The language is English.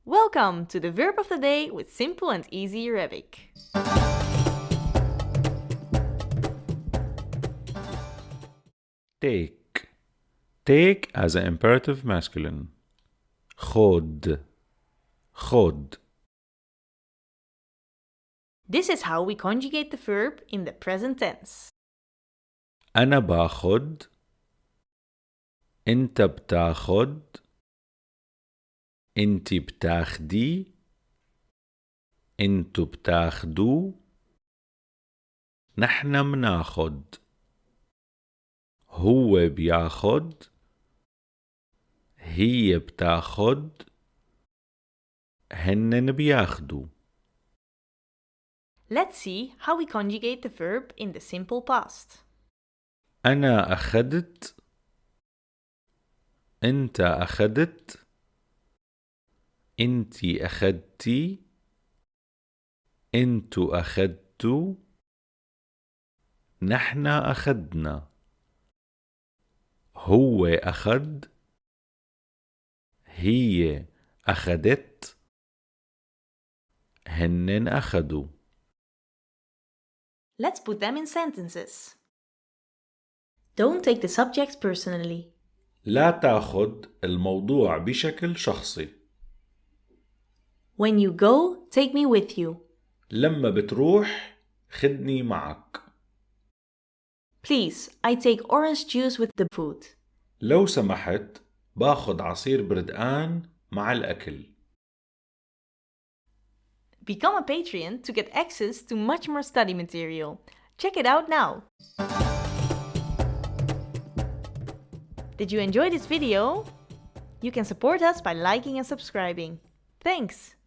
Welcome to the verb of the day with simple and easy Arabic. Take. Take as an imperative masculine. خود. خود. This is how we conjugate the verb in the present tense. أنا باخد. أنت بتاخد. أنتي بتاخدي. أنتو بتاخدو. نحنا مناخد. هو بياخد. هي بتاخد. هنن بياخدو. Let's see how we conjugate the verb in the simple past. أنا أخدت. أنت أخدت. أنتي أخدتي. أنتو أخدتو. نحنا أخدنا. هو أخد. هي أخدت. هنن أخدوا. Let's put them in sentences. Don't take the subjects personally. لا تأخذ الموضوع بشكل شخصي. When you go, take me with you. لما بتروح خدني معك. Please, I take orange juice with the food. لو سمحت باخد عصير بردقان مع الأكل. Become a Patreon to get access to much more study material. Check it out now. Did you enjoy this video? You can support us by liking and subscribing. Thanks!